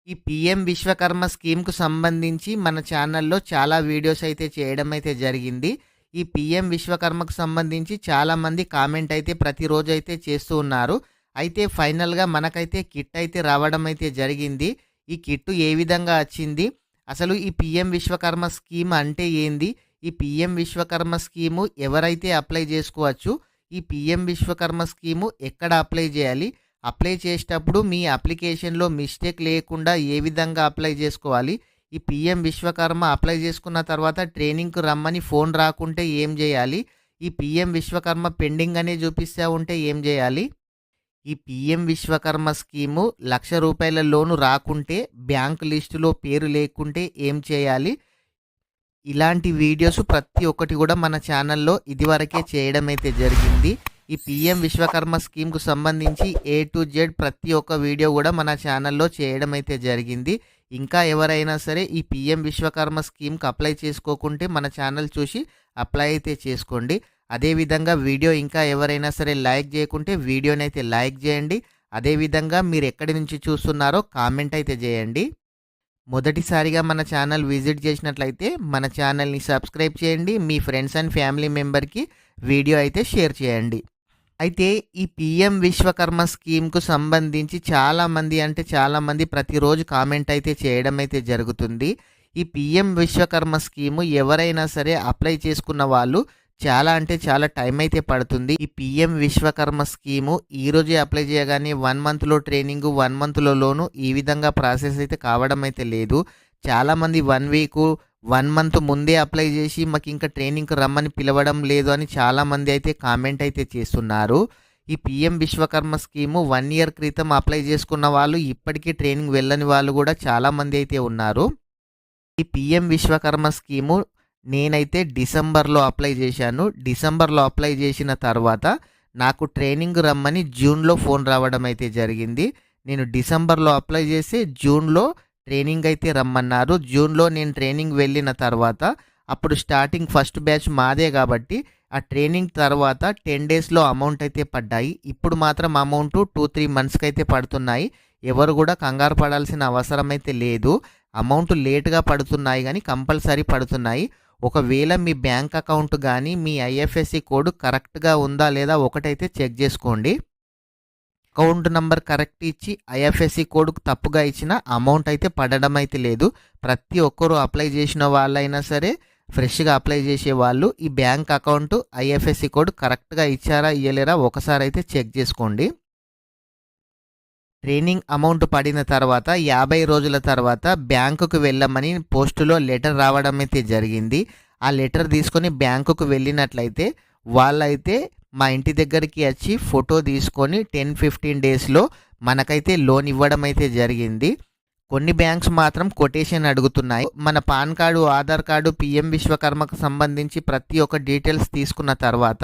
ఈ పీఎం విశ్వకర్మ స్కీమ్‌కు సంబంధించి మన ఛానల్‌లో చాలా వీడియోస్ అయితే చేయడం అయితే జరిగింది. ఈ పీఎం విశ్వకర్మకు సంబంధించి చాలామంది కామెంట్ అయితే ప్రతిరోజు అయితే చేస్తూ ఉన్నారు. అయితే ఫైనల్‌గా మనకైతే కిట్ అయితే రావడం అయితే జరిగింది. ఈ కిట్ ఏ విధంగా వచ్చింది? అసలు ఈ పీఎం విశ్వకర్మ స్కీమ్ అంటే ఏంది? ఈ పీఎం విశ్వకర్మ స్కీము ఎవరైతే అప్లై చేసుకోవచ్చు? ఈ పీఎం విశ్వకర్మ స్కీము ఎక్కడ అప్లై చేయాలి? అప్లై చేసేటప్పుడు మీ అప్లికేషన్‌లో మిస్టేక్ లేకుండా ఏ విధంగా అప్లై చేసుకోవాలి? ఈ పీఎం విశ్వకర్మ అప్లై చేసుకున్న తర్వాత ట్రైనింగ్‌కి రమ్మని ఫోన్ రాకుంటే ఏం చేయాలి? ఈ పీఎం విశ్వకర్మ పెండింగ్ అనే చూపిస్తా ఉంటే ఏం చేయాలి? ఈ పీఎం విశ్వకర్మ స్కీము ₹1,00,000 లోను రాకుంటే బ్యాంక్ లిస్టులో పేరు లేకుంటే ఏం చేయాలి? ఇలాంటి వీడియోస్ ప్రతి ఒక్కటి కూడా మన ఛానల్లో ఇదివరకే చేయడం అయితే జరిగింది. ఈ పీఎం విశ్వకర్మ స్కీమ్‌కు సంబంధించి ఏ టు జెడ్ ప్రతి ఒక్క వీడియో కూడా మన ఛానల్లో చేయడం అయితే జరిగింది. ఇంకా ఎవరైనా సరే ఈ పీఎం విశ్వకర్మ స్కీమ్‌కి అప్లై చేసుకోకుంటే మన ఛానల్ చూసి అప్లై అయితే చేసుకోండి. అదేవిధంగా వీడియో ఇంకా ఎవరైనా సరే లైక్ చేయకుంటే వీడియోనైతే లైక్ చేయండి. అదేవిధంగా మీరు ఎక్కడి నుంచి చూస్తున్నారో కామెంట్ అయితే చేయండి. మొదటిసారిగా మన ఛానల్ విజిట్ చేసినట్లయితే మన ఛానల్ని సబ్స్క్రైబ్ చేయండి. మీ ఫ్రెండ్స్ అండ్ ఫ్యామిలీ మెంబర్కి వీడియో అయితే షేర్ చేయండి. అయితే ఈ పీఎం విశ్వకర్మ స్కీమ్‌కు సంబంధించి చాలామంది ప్రతిరోజు కామెంట్ అయితే చేయడం అయితే జరుగుతుంది. ఈ పీఎం విశ్వకర్మ స్కీము ఎవరైనా సరే అప్లై చేసుకున్న వాళ్ళు చాలా టైం అయితే పడుతుంది. ఈ పీఎం విశ్వకర్మ స్కీము ఈరోజే అప్లై చేయగానే 1 మంత్‌లో ట్రైనింగు, 1 మంత్‌లో లోను ఈ విధంగా ప్రాసెస్ అయితే కావడం అయితే లేదు. చాలామంది 1 వీకు, 1 మంత్ ముందే అప్లై చేసి మాకు ఇంకా ట్రైనింగ్‌కి రమ్మని పిలవడం లేదు అని చాలామంది అయితే కామెంట్ అయితే చేస్తున్నారు. ఈ పీఎం విశ్వకర్మ స్కీము 1 ఇయర్ క్రితం అప్లై చేసుకున్న వాళ్ళు ఇప్పటికీ ట్రైనింగ్ వెళ్ళని వాళ్ళు కూడా చాలామంది అయితే ఉన్నారు. ఈ పీఎం విశ్వకర్మ స్కీము నేనైతే డిసెంబర్‌లో అప్లై చేశాను. డిసెంబర్‌లో అప్లై చేసిన తర్వాత నాకు ట్రైనింగ్ రమ్మని జూన్‌లో ఫోన్ రావడం అయితే జరిగింది. నేను డిసెంబర్‌లో అప్లై చేసి జూన్‌లో ట్రైనింగ్ అయితే రమ్మన్నారు. జూన్‌లో నేను ట్రైనింగ్ వెళ్ళిన తర్వాత అప్పుడు స్టార్టింగ్ ఫస్ట్ బ్యాచ్ మాదే కాబట్టి ఆ ట్రైనింగ్ తర్వాత 10 డేస్‌లో అమౌంట్ అయితే పడ్డాయి. ఇప్పుడు మాత్రం అమౌంట్ 2-3 మంత్స్‌కి అయితే పడుతున్నాయి. ఎవరు కూడా కంగారు పడాల్సిన అవసరం అయితే లేదు. అమౌంట్ లేట్‌గా పడుతున్నాయి కానీ కంపల్సరీ పడుతున్నాయి. ఒకవేళ మీ బ్యాంక్ అకౌంట్ కానీ మీ ఐఎఫ్ఎస్సి కోడ్ కరెక్ట్‌గా ఉందా లేదా ఒకటైతే చెక్ చేసుకోండి. అకౌంట్ నంబర్ కరెక్ట్ ఇచ్చి ఐఎఫ్ఎస్సి కోడ్ తప్పుగా ఇచ్చిన అమౌంట్ అయితే పడడం అయితే లేదు. ప్రతి ఒక్కరూ అప్లై చేసిన వాళ్ళైనా సరే ఫ్రెష్‌గా అప్లై చేసే వాళ్ళు ఈ బ్యాంక్ అకౌంట్ ఐఎఫ్ఎస్సి కోడ్ కరెక్ట్‌గా ఇచ్చారా ఇయ్యలేరా ఒకసారి అయితే చెక్ చేసుకోండి. ట్రైనింగ్ అమౌంట్ పడిన తర్వాత 50 రోజుల తర్వాత బ్యాంకుకు వెళ్ళమని పోస్టులో లెటర్ రావడం అయితే జరిగింది. ఆ లెటర్ తీసుకొని బ్యాంకుకు వెళ్ళినట్లయితే వాళ్ళైతే మా ఇంటి దగ్గరికి వచ్చి ఫోటో తీసుకొని 10-15 డేస్‌లో మనకైతే లోన్ ఇవ్వడం అయితే జరిగింది. కొన్ని బ్యాంక్స్ మాత్రం కొటేషన్ అడుగుతున్నాయి. మన pan card, Aadhaar card, PM విశ్వకర్మకు సంబంధించి ప్రతి ఒక్క డీటెయిల్స్ తీసుకున్న తర్వాత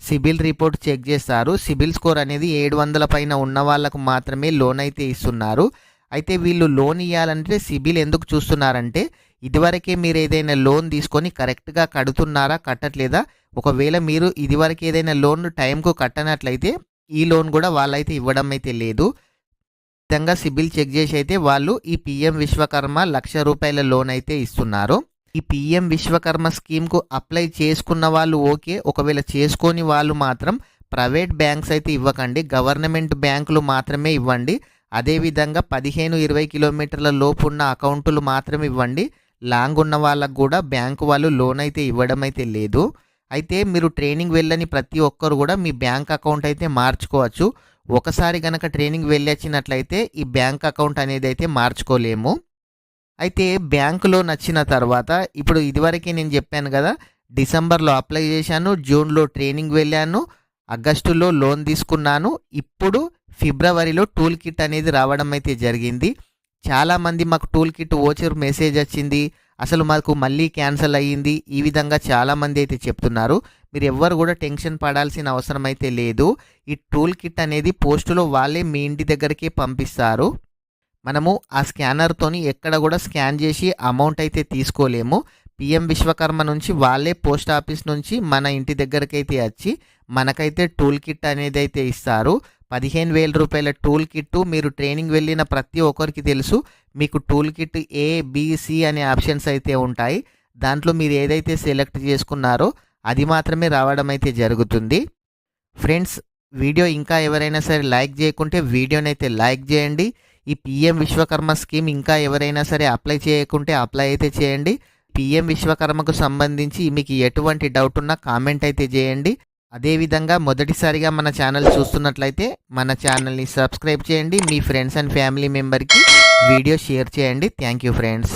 సిబిల్ రిపోర్ట్ చెక్ చేస్తారు. సిబిల్ స్కోర్ అనేది 700 పైన ఉన్న వాళ్ళకు మాత్రమే లోన్ అయితే ఇస్తున్నారు. అయితే వీళ్ళు లోన్ ఇవ్వాలంటే సిబిల్ ఎందుకు చూస్తున్నారంటే ఇదివరకే మీరు ఏదైనా లోన్ తీసుకొని కరెక్ట్‌గా కడుతున్నారా, కట్టట్లేదా? ఒకవేళ మీరు ఇదివరకు ఏదైనా లోన్ టైంకు కట్టనట్లయితే ఈ లోన్ కూడా వాళ్ళైతే ఇవ్వడం అయితే లేదు. విధంగా సిబిల్ చెక్ చేసి అయితే వాళ్ళు ఈ పీఎం విశ్వకర్మ ₹1,00,000 లోన్ అయితే ఇస్తున్నారు. ఈ పీఎం విశ్వకర్మ స్కీమ్‌కు అప్లై చేసుకున్న వాళ్ళు ఓకే. ఒకవేళ చేసుకోని వాళ్ళు మాత్రం ప్రైవేట్ బ్యాంక్స్ అయితే ఇవ్వకండి. గవర్నమెంట్ బ్యాంకులు మాత్రమే ఇవ్వండి. అదేవిధంగా 15-20 కిలోమీటర్ల లోపు ఉన్న అకౌంటులు మాత్రమే ఇవ్వండి. లాంగ్ ఉన్న వాళ్ళకు కూడా బ్యాంకు వాళ్ళు లోన్ అయితే ఇవ్వడం అయితే లేదు. అయితే మీరు ట్రైనింగ్ వెళ్ళని ప్రతి ఒక్కరు కూడా మీ బ్యాంక్ అకౌంట్ అయితే మార్చుకోవచ్చు. ఒకసారి గనక ట్రైనింగ్ వెళ్ళొచ్చినట్లయితే ఈ బ్యాంక్ అకౌంట్ అనేది అయితే మార్చుకోలేము. అయితే బ్యాంకులో నచ్చిన తర్వాత ఇప్పుడు ఇదివరకే నేను చెప్పాను కదా, డిసెంబర్‌లో అప్లై చేశాను, జూన్‌లో ట్రైనింగ్ వెళ్ళాను, ఆగస్టులో లోన్ తీసుకున్నాను. ఇప్పుడు ఫిబ్రవరిలో టూల్ కిట్ అనేది రావడం అయితే జరిగింది. చాలామంది మాకు టూల్ కిట్ వోచర్ మెసేజ్ వచ్చింది, అసలు మాకు మళ్ళీ క్యాన్సిల్ అయ్యింది, ఈ విధంగా చాలామంది అయితే చెప్తున్నారు. మీరు ఎవ్వరు కూడా టెన్షన్ పడాల్సిన అవసరం అయితే లేదు. ఈ టూల్ కిట్ అనేది పోస్టులో వాళ్ళే మీ ఇంటి దగ్గరికి పంపిస్తారు. మనము ఆ స్కానర్‌తోని ఎక్కడ కూడా స్కాన్ చేసి అమౌంట్ అయితే తీసుకోలేము. పీఎం విశ్వకర్మ నుంచి వాళ్ళే పోస్ట్ ఆఫీస్ నుంచి మన ఇంటి దగ్గరకైతే వచ్చి మనకైతే టూల్ కిట్ అనేది అయితే ఇస్తారు. 15,000 రూపాయల టూల్ కిట్ మీరు ట్రైనింగ్ వెళ్ళిన ప్రతి ఒక్కరికి తెలుసు. మీకు టూల్ కిట్ ఏ, బి, సి అనే ఆప్షన్స్ అయితే ఉంటాయి. దాంట్లో మీరు ఏదైతే సెలెక్ట్ చేసుకున్నారో అది మాత్రమే రావడం అయితే జరుగుతుంది. ఫ్రెండ్స్, వీడియో ఇంకా ఎవరైనా సరే లైక్ చేయకుంటే వీడియోనైతే లైక్ చేయండి. ఈ పిఎం విశ్వకర్మ స్కీమ్ ఇంకా ఎవరైనా సరే అప్లై చేయకుంటే అప్లై అయితే చేయండి. పిఎం విశ్వకర్మకు సంబంధించి మీకు ఎటువంటి డౌట్ ఉన్నా కామెంట్ అయితే చేయండి. అదేవిధంగా మొదటిసారిగా మన ఛానల్ చూస్తున్నట్లయితే మన ఛానల్ని సబ్స్క్రైబ్ చేయండి. మీ ఫ్రెండ్స్ అండ్ ఫ్యామిలీ మెంబర్కి వీడియో షేర్ చేయండి. Thank you friends.